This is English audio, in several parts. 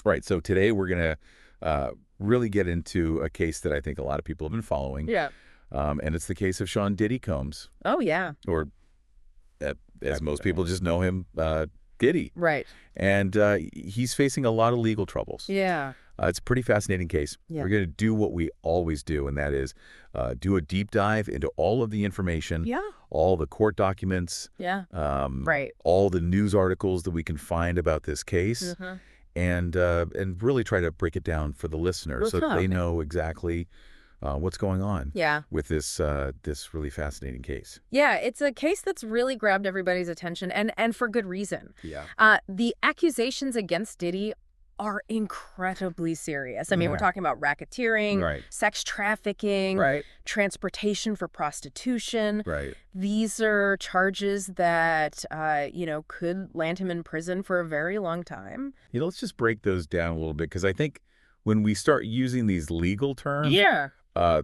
Right. So today we're going to really get into a case that I think a lot of people have been following. Yeah. And it's the case of Sean Diddy Combs, Oh, yeah. or as most people just know him, Diddy. Right. And he's facing a lot of legal troubles. Yeah. It's a pretty fascinating case. Yeah. We're going to do what we always do, and that is do a deep dive into all of the information, Yeah. all the court documents, Yeah. Right. all the news articles that we can find about this case, Mm-hmm. and really try to break it down for the listeners so that they know exactly what's going on Yeah. with this this really fascinating case. Yeah, it's a case that's really grabbed everybody's attention, and for good reason. Yeah. The accusations against Diddy are incredibly serious. I mean, we're talking about racketeering, Right. sex trafficking, Right. transportation for prostitution. Right. These are charges that, could land him in prison for a very long time. Let's just break those down a little bit, because I think when we start using these legal terms, Yeah.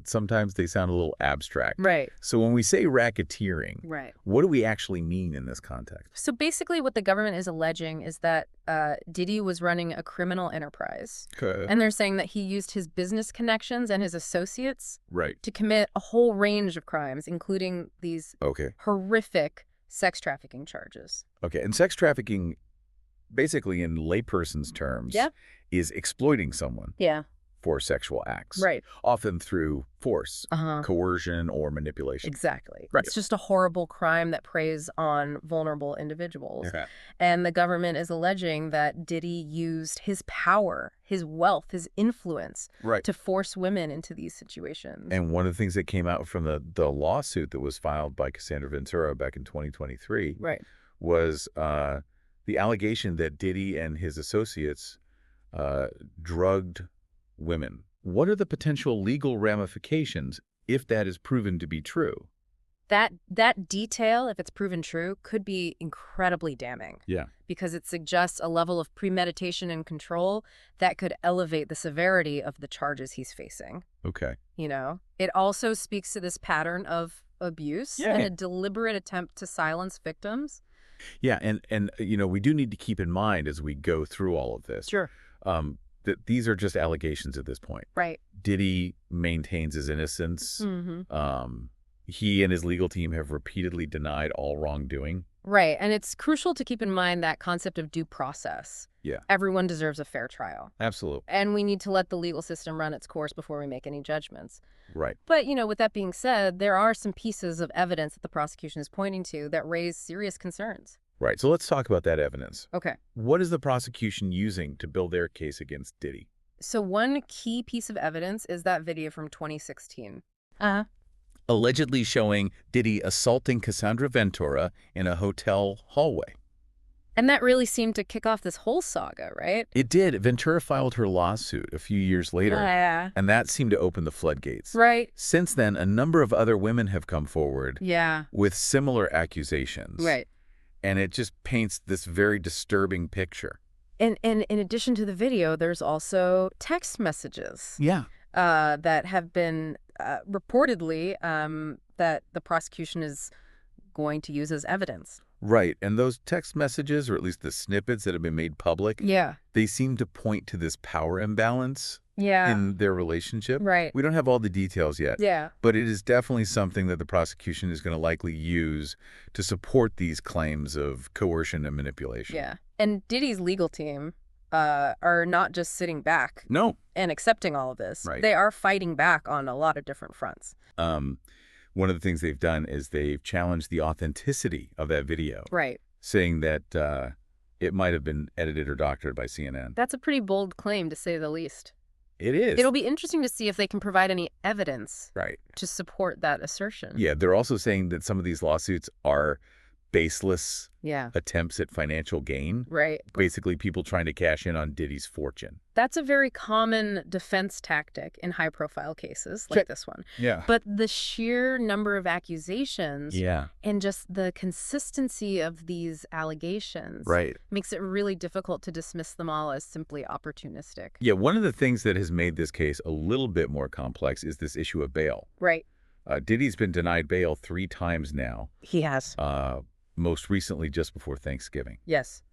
sometimes they sound a little abstract. Right. So when we say racketeering, Right. what do we actually mean in this context? So basically what the government is alleging is that Diddy was running a criminal enterprise. Okay. And they're saying that he used his business connections and his associates Right. to commit a whole range of crimes, including these Okay. horrific sex trafficking charges. Okay. And sex trafficking, basically in layperson's terms, Yeah. is exploiting someone Yeah. for sexual acts. Right. Often through force, Uh-huh. coercion, or manipulation. Exactly. Right. It's just a horrible crime that preys on vulnerable individuals. Okay. And the government is alleging that Diddy used his power, his wealth, his influence Right. to force women into these situations. And one of the things that came out from the lawsuit that was filed by Cassandra Ventura back in 2023 Right. was the allegation that Diddy and his associates drugged women. What are the potential legal ramifications if that is proven to be true? That detail, if it's proven true, could be incredibly damning. Yeah. Because it suggests a level of premeditation and control that could elevate the severity of the charges he's facing. Okay. It also speaks to this pattern of abuse and a deliberate attempt to silence victims. Yeah, and we do need to keep in mind as we go through all of this Sure. that these are just allegations at this point. Right. Diddy maintains his innocence. Mm-hmm. He and his legal team have repeatedly denied all wrongdoing. Right. And it's crucial to keep in mind that concept of due process. Yeah. Everyone deserves a fair trial. Absolutely. And we need to let the legal system run its course before we make any judgments. Right. But, with that being said, there are some pieces of evidence that the prosecution is pointing to that raise serious concerns. Right. So let's talk about that evidence. Okay. What is the prosecution using to build their case against Diddy? So one key piece of evidence is that video from 2016. Allegedly showing Diddy assaulting Cassandra Ventura in a hotel hallway. And that really seemed to kick off this whole saga, right? It did. Ventura filed her lawsuit a few years later, Yeah. and that seemed to open the floodgates. Right. Since then, a number of other women have come forward Yeah. with similar accusations. Right. And it just paints this very disturbing picture. And in addition to the video, there's also text messages Yeah. that have been reportedly that the prosecution is going to use as evidence. Right. And those text messages, or at least the snippets that have been made public, Yeah. they seem to point to this power imbalance Yeah. in their relationship. Right. We don't have all the details yet. Yeah. But it is definitely something that the prosecution is going to likely use to support these claims of coercion and manipulation. Yeah. And Diddy's legal team are not just sitting back No. and accepting all of this. Right. They are fighting back on a lot of different fronts. One of the things they've done is they've challenged the authenticity of that video, Right. saying that it might have been edited or doctored by CNN. That's a pretty bold claim, to say the least. It is. It'll be interesting to see if they can provide any evidence Right. to support that assertion. Yeah, they're also saying that some of these lawsuits are baseless Yeah. attempts at financial gain. Right. Basically, people trying to cash in on Diddy's fortune. That's a very common defense tactic in high-profile cases like this one. Yeah. But the sheer number of accusations Yeah. and just the consistency of these allegations Right. makes it really difficult to dismiss them all as simply opportunistic. Yeah, one of the things that has made this case a little bit more complex is this issue of bail. Right. Diddy's been denied bail 3 times now, He has. most recently just before Thanksgiving. Yes.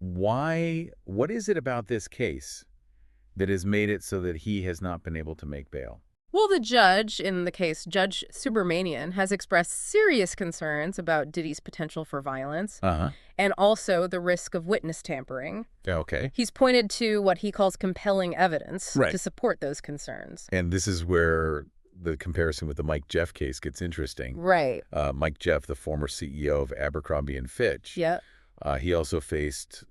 What is it about this case that has made it so that he has not been able to make bail? Well, the judge in the case, Judge Subramanian, has expressed serious concerns about Diddy's potential for violence Uh-huh. and also the risk of witness tampering. Okay. He's pointed to what he calls compelling evidence Right. to support those concerns. And this is where the comparison with the Mike Jeff case gets interesting. Right. Mike Jeff, the former CEO of Abercrombie and Fitch, Yeah, he also faced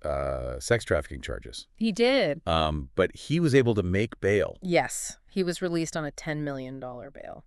sex trafficking charges. he did. But he was able to make bail. Yes, he was released on a $10 million bail.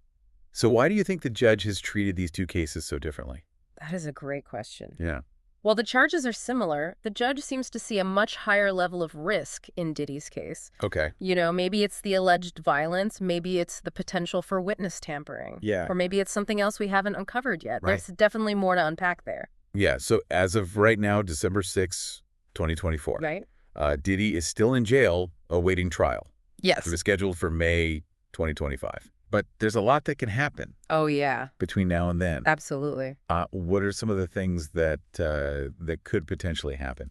So why do you think the judge has treated these two cases so differently? That is a great question. Yeah. While the charges are similar, the judge seems to see a much higher level of risk in Diddy's case. Okay. You know, maybe it's the alleged violence, maybe it's the potential for witness tampering. Yeah. Or maybe it's something else we haven't uncovered yet. Right. There's definitely more to unpack there. Yeah. So as of right now, December 6, 2024, Right? Diddy is still in jail awaiting trial. Yes. It was scheduled for May 2025. But there's a lot that can happen Oh, yeah. between now and then. Absolutely. What are some of the things that that could potentially happen?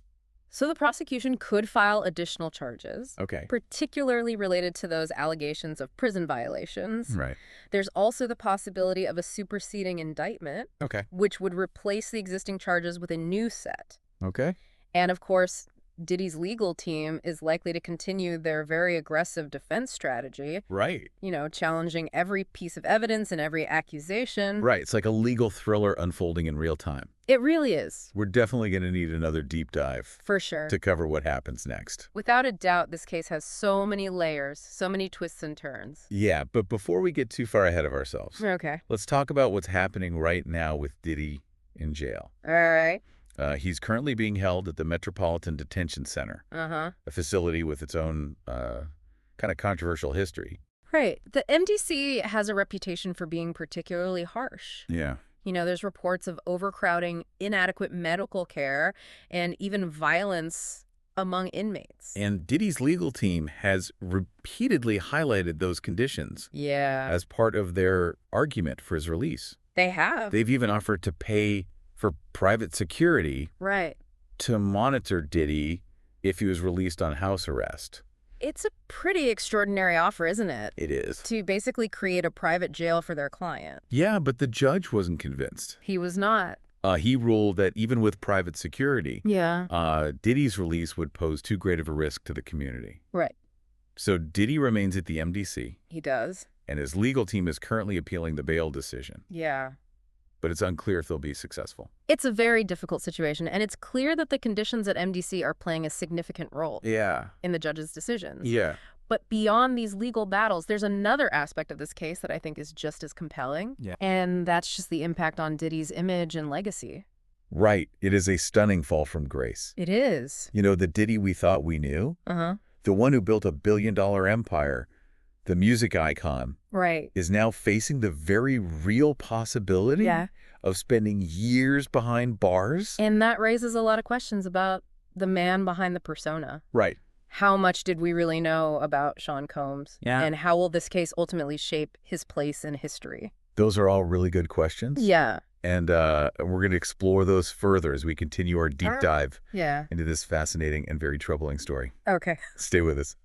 So the prosecution could file additional charges, Okay. particularly related to those allegations of prison violations. Right. There's also the possibility of a superseding indictment, Okay. which would replace the existing charges with a new set. Okay. And of course, Diddy's legal team is likely to continue their very aggressive defense strategy, Right. you know, challenging every piece of evidence and every accusation. Right. It's like a legal thriller unfolding in real time. It really is, We're definitely going to need another deep dive for sure. to cover what happens next. Without a doubt, this case has so many layers, so many twists and turns. Yeah, but before we get too far ahead of ourselves, Okay. let's talk about what's happening right now with Diddy in jail. All right. He's currently being held at the Metropolitan Detention Center, Uh-huh. a facility with its own kind of controversial history. Right. The MDC has a reputation for being particularly harsh. Yeah. You know, there's reports of overcrowding, inadequate medical care, and even violence among inmates. And Diddy's legal team has repeatedly highlighted those conditions Yeah, as part of their argument for his release. they have. They've even offered to pay for private security Right. to monitor Diddy if he was released on house arrest. It's a pretty extraordinary offer, isn't it? It is. To basically create a private jail for their client. Yeah, but the judge wasn't convinced. He was not. He ruled that even with private security, Yeah. Diddy's release would pose too great of a risk to the community. Right. So Diddy remains at the MDC, He does. and his legal team is currently appealing the bail decision. Yeah. But it's unclear if they'll be successful. It's a very difficult situation, and it's clear that the conditions at MDC are playing a significant role Yeah. in the judge's decisions. Yeah. But beyond these legal battles, there's another aspect of this case that I think is just as compelling. Yeah. And that's just the impact on Diddy's image and legacy. Right. It is a stunning fall from grace. It is. You know, the Diddy we thought we knew, Uh-huh. the one who built $1 billion empire, the music icon, Right. is now facing the very real possibility Yeah. of spending years behind bars. And that raises a lot of questions about the man behind the persona. Right. How much did we really know about Sean Combs? Yeah. And how will this case ultimately shape his place in history? Those are all really good questions. Yeah. And we're going to explore those further as we continue our deep dive Yeah. into this fascinating and very troubling story. Okay. Stay with us.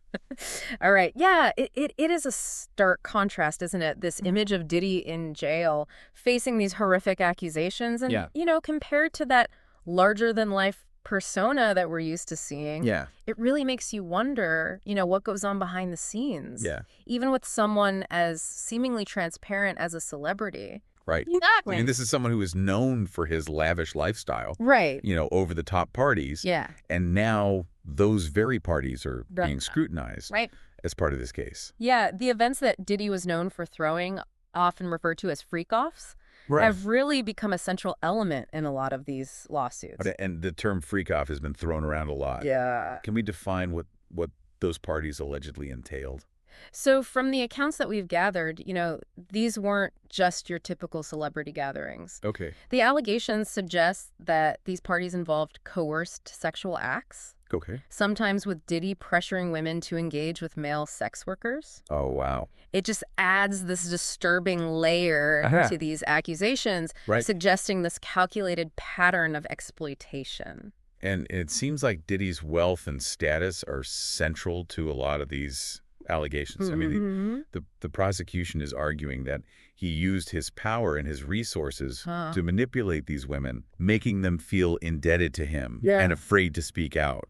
All right. Yeah, it is a stark contrast, isn't it? This image of Diddy in jail facing these horrific accusations and, Yeah. you know, compared to that larger-than-life persona that we're used to seeing, Yeah. it really makes you wonder, you know, what goes on behind the scenes. Yeah. Even with someone as seemingly transparent as a celebrity. Right. Exactly. I mean, this is someone who is known for his lavish lifestyle, Right. you know, over-the-top parties. Yeah. And now those very parties are Right. being scrutinized Right. as part of this case. Yeah, the events that Diddy was known for throwing, often referred to as freak-offs, have really become a central element in a lot of these lawsuits. And the term freak-off has been thrown around a lot. Yeah. Can we define what those parties allegedly entailed? So from the accounts that we've gathered, you know, these weren't just your typical celebrity gatherings. Okay. The allegations suggest that these parties involved coerced sexual acts, Okay. sometimes with Diddy pressuring women to engage with male sex workers. Oh, wow. It just adds this disturbing layer Uh-huh. to these accusations, Right. suggesting this calculated pattern of exploitation. And it seems like Diddy's wealth and status are central to a lot of these allegations. I mean, the prosecution is arguing that he used his power and his resources to manipulate these women, making them feel indebted to him and afraid to speak out.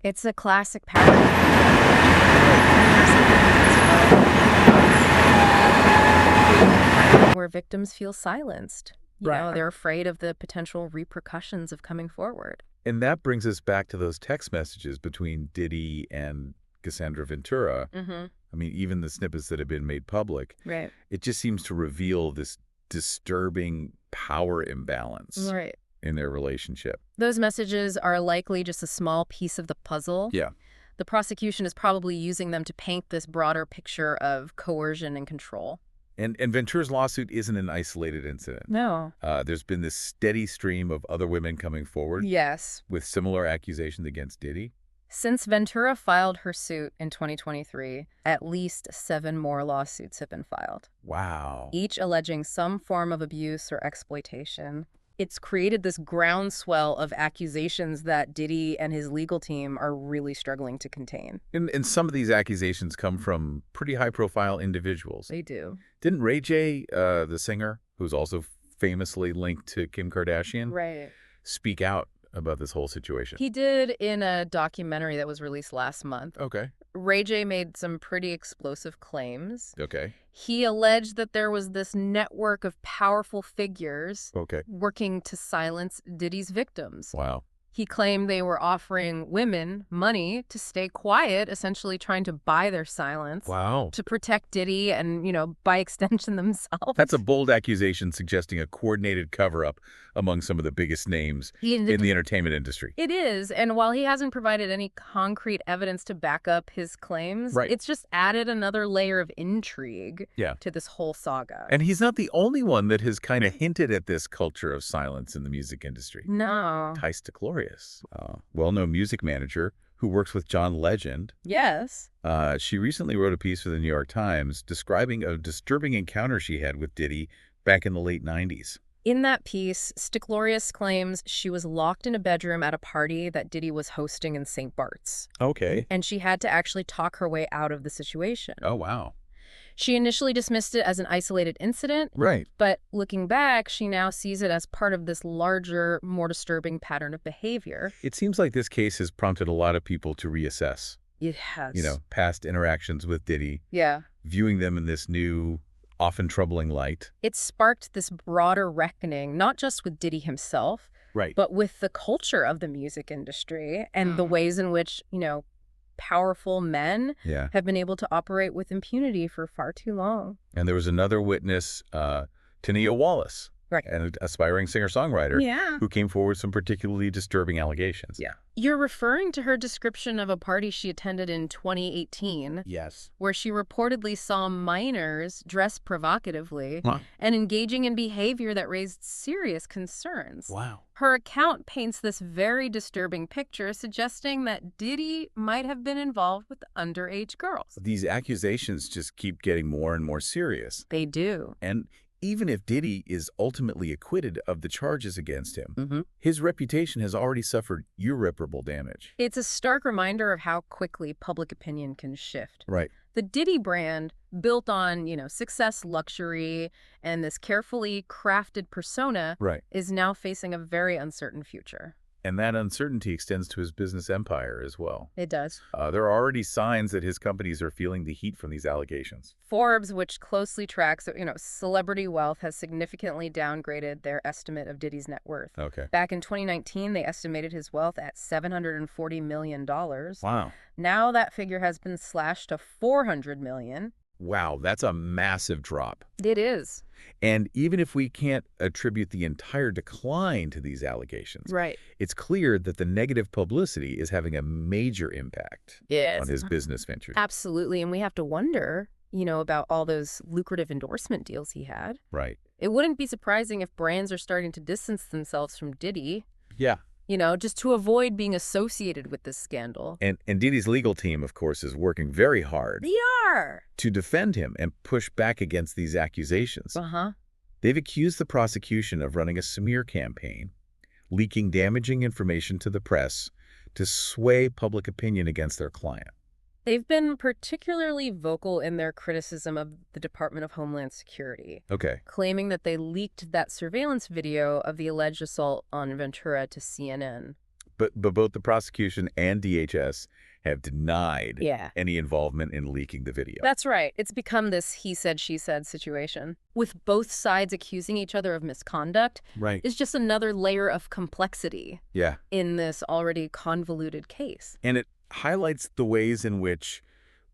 It's a classic pattern where victims feel silenced. You know, they're afraid of the potential repercussions of coming forward. And that brings us back to those text messages between Diddy and Cassandra Ventura. I mean, even the snippets that have been made public, it just seems to reveal this disturbing power imbalance in their relationship. Those messages are likely just a small piece of the puzzle. The prosecution is probably using them to paint this broader picture of coercion and control. And Ventura's lawsuit isn't an isolated incident. No. There's been this steady stream of other women coming forward. Yes. With similar accusations against Diddy. Since Ventura filed her suit in 2023, at least 7 more lawsuits have been filed. Wow. Each alleging some form of abuse or exploitation. It's created this groundswell of accusations that Diddy and his legal team are really struggling to contain. And some of these accusations come from pretty high-profile individuals. They do. Didn't Ray J, the singer, who's also famously linked to Kim Kardashian, speak out about this whole situation? He did in a documentary that was released last month. Okay. Ray J made some pretty explosive claims. Okay. He alleged that there was this network of powerful figures working to silence Diddy's victims. Wow. He claimed they were offering women money to stay quiet, essentially trying to buy their silence. Wow. To protect Diddy and, you know, by extension themselves. That's a bold accusation suggesting a coordinated cover-up among some of the biggest names in the entertainment industry. It is. And while he hasn't provided any concrete evidence to back up his claims, it's just added another layer of intrigue to this whole saga. And he's not the only one that has kind of hinted at this culture of silence in the music industry. No. Tice DeClorius, well-known music manager who works with John Legend. Yes. She recently wrote a piece for the New York Times describing a disturbing encounter she had with Diddy back in the late 90s. In that piece, DeClorius claims she was locked in a bedroom at a party that Diddy was hosting in St. Bart's. Okay. And she had to actually talk her way out of the situation. Oh, wow. She initially dismissed it as an isolated incident. Right. But looking back, she now sees it as part of this larger, more disturbing pattern of behavior. It seems like this case has prompted a lot of people to reassess. It has. You know, past interactions with Diddy. Yeah. Viewing them in this new, often troubling light. It sparked this broader reckoning, not just with Diddy himself, but with the culture of the music industry and the ways in which, you know, powerful men have been able to operate with impunity for far too long. And there was another witness, Tania Wallace, an aspiring singer-songwriter who came forward with some particularly disturbing allegations. You're referring to her description of a party she attended in 2018. Yes. Where she reportedly saw minors dressed provocatively and engaging in behavior that raised serious concerns. Wow. Her account paints this very disturbing picture, suggesting that Diddy might have been involved with underage girls. These accusations just keep getting more and more serious. They do. And even if Diddy is ultimately acquitted of the charges against him, his reputation has already suffered irreparable damage. It's a stark reminder of how quickly public opinion can shift. Right. The Diddy brand, built on, you know, success, luxury, and this carefully crafted persona, is now facing a very uncertain future. And that uncertainty extends to his business empire as well. It does. There are already signs that his companies are feeling the heat from these allegations. Forbes, which closely tracks, you know, celebrity wealth, has significantly downgraded their estimate of Diddy's net worth. Back in 2019, they estimated his wealth at $740 million. Wow. Now that figure has been slashed to $400 million. Wow, that's a massive drop. It is. And even if we can't attribute the entire decline to these allegations, it's clear that the negative publicity is having a major impact on his business ventures. Absolutely. And we have to wonder, you know, about all those lucrative endorsement deals he had. Right. It wouldn't be surprising if brands are starting to distance themselves from Diddy. Yeah. You know, just to avoid being associated with this scandal. And Diddy's legal team, of course, is working very hard. They are. To defend him and push back against these accusations. They've accused the prosecution of running a smear campaign, leaking damaging information to the press to sway public opinion against their client. They've been particularly vocal in their criticism of the Department of Homeland Security, Okay. claiming that they leaked that surveillance video of the alleged assault on Ventura to CNN. But both the prosecution and DHS have denied any involvement in leaking the video. That's right. It's become this he said, she said situation. With both sides accusing each other of misconduct, is just another layer of complexity in this already convoluted case. And it highlights the ways in which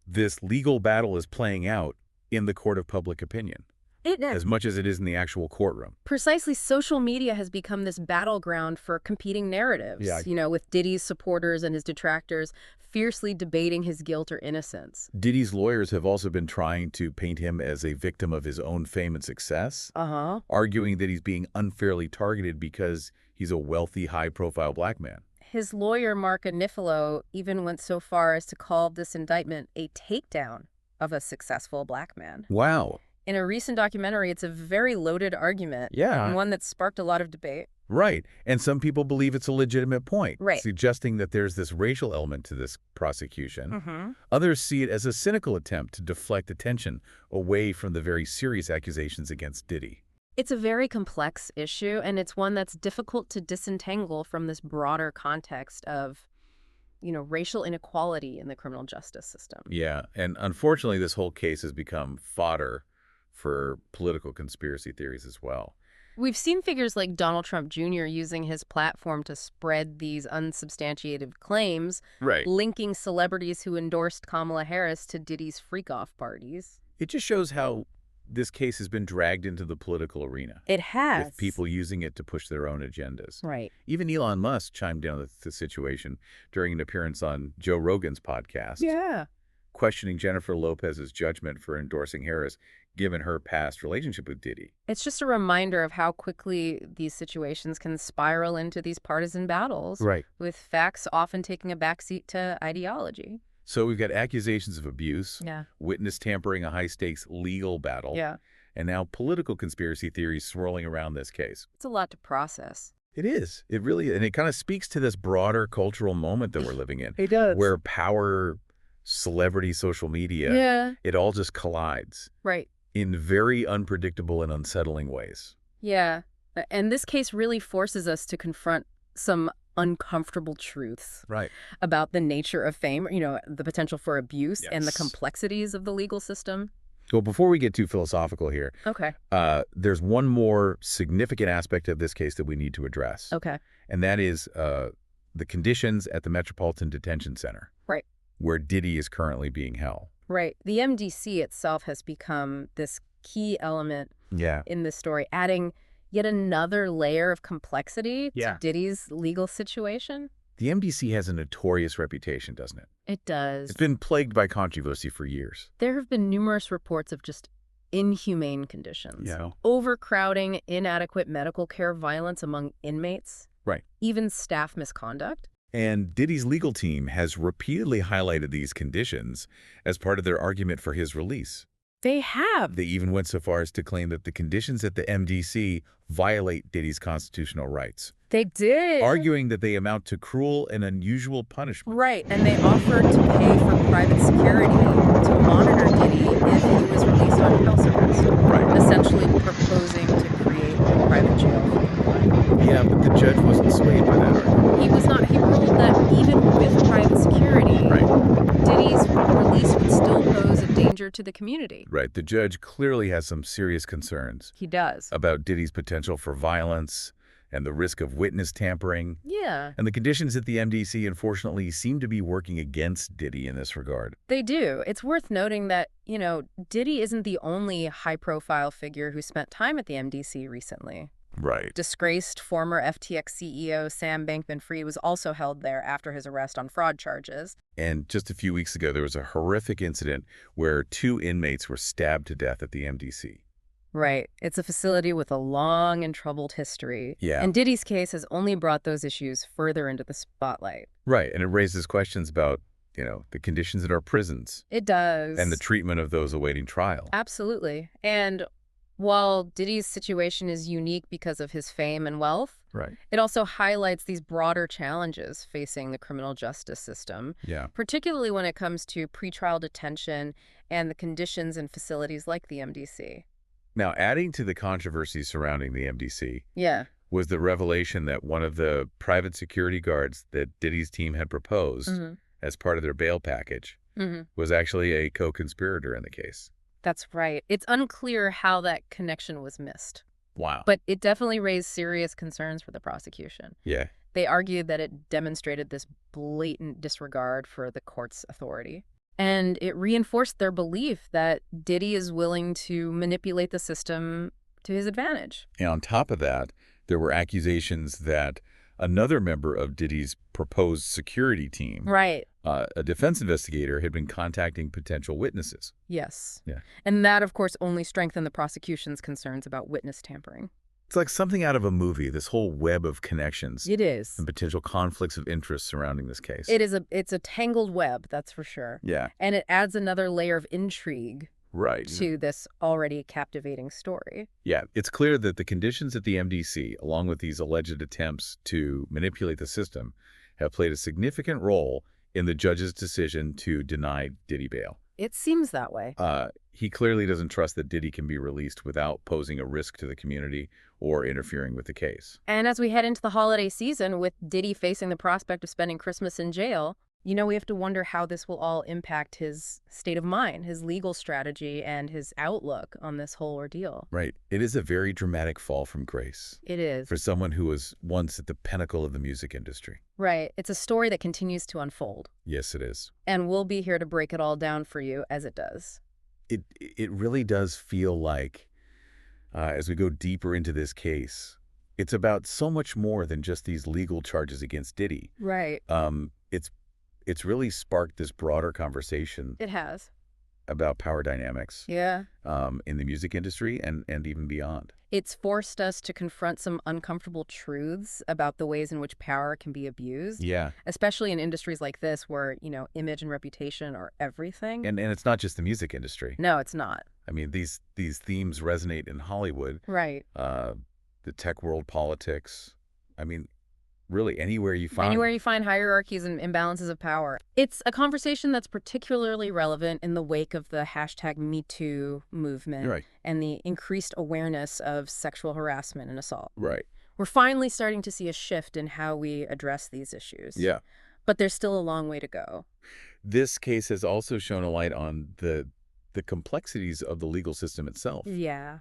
this legal battle is playing out in the court of public opinion. As much as it is in the actual courtroom. Precisely, social media has become this battleground for competing narratives, with Diddy's supporters and his detractors fiercely debating his guilt or innocence. Diddy's lawyers have also been trying to paint him as a victim of his own fame and success, arguing that he's being unfairly targeted because he's a wealthy, high-profile black man. His lawyer, Mark Anifilo, even went so far as to call this indictment a takedown of a successful black man. Wow. In a recent documentary, it's a very loaded argument. And one that sparked a lot of debate. Right. And some people believe it's a legitimate point, suggesting that there's this racial element to this prosecution. Others see it as a cynical attempt to deflect attention away from the very serious accusations against Diddy. It's a very complex issue, and it's one that's difficult to disentangle from this broader context of racial inequality in the criminal justice system. Yeah. And unfortunately, this whole case has become fodder for political conspiracy theories as well. We've seen figures like Donald Trump Jr. using his platform to spread these unsubstantiated claims, linking celebrities who endorsed Kamala Harris to Diddy's freak-off parties. It just shows how this case has been dragged into the political arena. It has. With people using it to push their own agendas. Right. Even Elon Musk chimed in on the situation during an appearance on Joe Rogan's podcast. Questioning Jennifer Lopez's judgment for endorsing Harris, given her past relationship with Diddy. It's just a reminder of how quickly these situations can spiral into these partisan battles, with facts often taking a backseat to ideology. So we've got accusations of abuse, witness tampering, a high-stakes legal battle, and now political conspiracy theories swirling around this case. It's a lot to process. It is. It really is. And it kind of speaks to this broader cultural moment that we're living in. It does. Where power, celebrity, social media, it all just collides. In very unpredictable and unsettling ways. And this case really forces us to confront some uncomfortable truths about the nature of fame, the potential for abuse and the complexities of the legal system. Well, before we get too philosophical here, there's one more significant aspect of this case that we need to address. And that is the conditions at the Metropolitan Detention Center, where Diddy is currently being held. The MDC itself has become this key element in this story, adding yet another layer of complexity to Diddy's legal situation. The MDC has a notorious reputation, doesn't it? It does. It's been plagued by controversy for years. There have been numerous reports of just inhumane conditions. Overcrowding, inadequate medical care, violence among inmates. Even staff misconduct. And Diddy's legal team has repeatedly highlighted these conditions as part of their argument for his release. They have. They even went so far as to claim that the conditions at the MDC violate Diddy's constitutional rights. They did. Arguing that they amount to cruel and unusual punishment. And they offered to pay for private security to monitor Diddy if he was released on house arrest. Essentially proposing to create a private jail for him. Yeah, but the judge wasn't swayed by that argument. He was not. He ruled that even with private security, Diddy's release would still pose a danger to the community. The judge clearly has some serious concerns. He does. About Diddy's potential for violence and the risk of witness tampering. And the conditions at the MDC, unfortunately, seem to be working against Diddy in this regard. They do. It's worth noting that, Diddy isn't the only high-profile figure who spent time at the MDC recently. Disgraced former FTX CEO Sam Bankman-Fried was also held there after his arrest on fraud charges. And just a few weeks ago, there was a horrific incident where 2 inmates were stabbed to death at the MDC. It's a facility with a long and troubled history. And Diddy's case has only brought those issues further into the spotlight. And it raises questions about, the conditions at our prisons. It does. And the treatment of those awaiting trial. Absolutely. And While Diddy's situation is unique because of his fame and wealth, Right. it also highlights these broader challenges facing the criminal justice system, Yeah. particularly when it comes to pretrial detention and the conditions in facilities like the MDC. Now, adding to the controversy surrounding the MDC Yeah. was the revelation that one of the private security guards that Diddy's team had proposed as part of their bail package was actually a co-conspirator in the case. That's right. It's unclear how that connection was missed. Wow. But it definitely raised serious concerns for the prosecution. Yeah. They argued that it demonstrated this blatant disregard for the court's authority. And it reinforced their belief that Diddy is willing to manipulate the system to his advantage. And on top of that, there were accusations that another member of Diddy's proposed security team, Right. a defense investigator, had been contacting potential witnesses. Yes. Yeah. And that, of course, only strengthened the prosecution's concerns about witness tampering. It's like something out of a movie, this whole web of connections It is. and potential conflicts of interest surrounding this case. It's a tangled web, that's for sure. Yeah. And it adds another layer of intrigue Right. to this already captivating story. Yeah, it's clear that the conditions at the MDC, along with these alleged attempts to manipulate the system, have played a significant role in the judge's decision to deny Diddy bail. It seems that way. He clearly doesn't trust that Diddy can be released without posing a risk to the community or interfering with the case. And as we head into the holiday season, with Diddy facing the prospect of spending Christmas in jail, we have to wonder how this will all impact his state of mind, his legal strategy, and his outlook on this whole ordeal. Right. It is a very dramatic fall from grace. It is. For someone who was once at the pinnacle of the music industry. Right. It's a story that continues to unfold. Yes, it is. And we'll be here to break it all down for you as it does. It really does feel like, as we go deeper into this case, it's about so much more than just these legal charges against Diddy. Right. It's really sparked this broader conversation. It has. About power dynamics. Yeah. In the music industry and even beyond. It's forced us to confront some uncomfortable truths about the ways in which power can be abused. Yeah. Especially in industries like this where, image and reputation are everything. And it's not just the music industry. No, it's not. I mean, these themes resonate in Hollywood. Right. The tech world, politics. I mean, really, anywhere you find hierarchies and imbalances of power. It's a conversation that's particularly relevant in the wake of the #MeToo movement. Right. And the increased awareness of sexual harassment and assault. Right. We're finally starting to see a shift in how we address these issues. Yeah. But there's still a long way to go. This case has also shown a light on the complexities of the legal system itself. Yeah.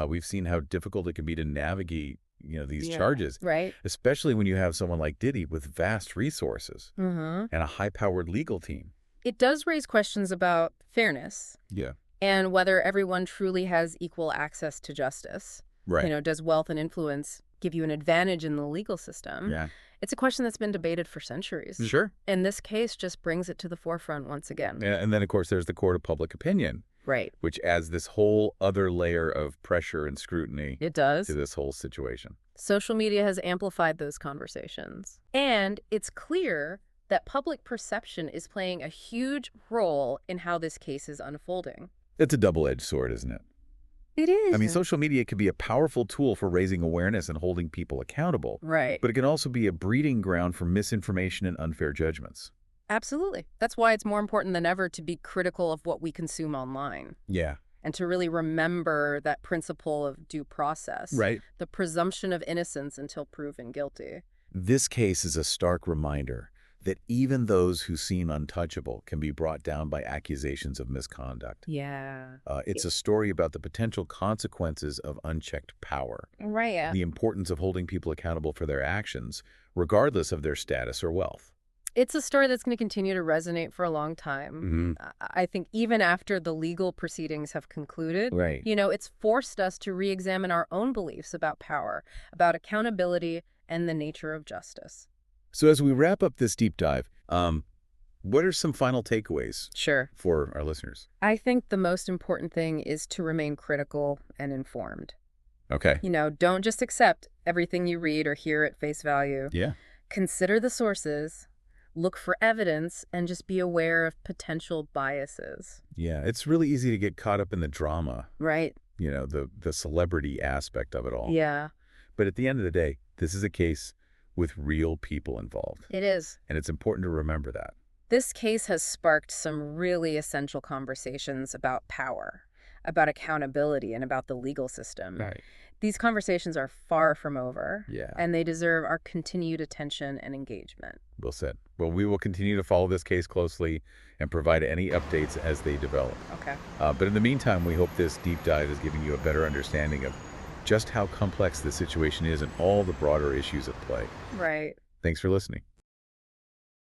We've seen how difficult it can be to navigate these charges, right? Especially when you have someone like Diddy with vast resources and a high-powered legal team. It does raise questions about fairness. Yeah. And whether everyone truly has equal access to justice. Right. Does wealth and influence give you an advantage in the legal system? Yeah. It's a question that's been debated for centuries. Sure. And this case just brings it to the forefront once again. Yeah, and then, of course, there's the court of public opinion. Right. Which adds this whole other layer of pressure and scrutiny. It does. To this whole situation. Social media has amplified those conversations. And it's clear that public perception is playing a huge role in how this case is unfolding. It's a double-edged sword, isn't it? It is. I mean, social media can be a powerful tool for raising awareness and holding people accountable. Right. But it can also be a breeding ground for misinformation and unfair judgments. Absolutely. That's why it's more important than ever to be critical of what we consume online. Yeah. And to really remember that principle of due process. Right. The presumption of innocence until proven guilty. This case is a stark reminder that even those who seem untouchable can be brought down by accusations of misconduct. Yeah. It's a story about the potential consequences of unchecked power. Right. Yeah. The importance of holding people accountable for their actions, regardless of their status or wealth. It's a story that's going to continue to resonate for a long time. I think even after the legal proceedings have concluded, right. It's forced us to re-examine our own beliefs about power, about accountability, and the nature of justice. So as we wrap up this deep dive, what are some final takeaways for our listeners? I think the most important thing is to remain critical and informed. Okay. Don't just accept everything you read or hear at face value. Yeah. Consider the sources. Look for evidence and just be aware of potential biases. Yeah, it's really easy to get caught up in the drama. Right. the celebrity aspect of it all. Yeah. But at the end of the day, this is a case with real people involved. It is. And it's important to remember that. This case has sparked some really essential conversations about power, about accountability, and about the legal system. Right. These conversations are far from over. Yeah. And they deserve our continued attention and engagement. Well said. Well, we will continue to follow this case closely and provide any updates as they develop. Okay. But in the meantime, we hope this deep dive is giving you a better understanding of just how complex the situation is and all the broader issues at play. Right. Thanks for listening.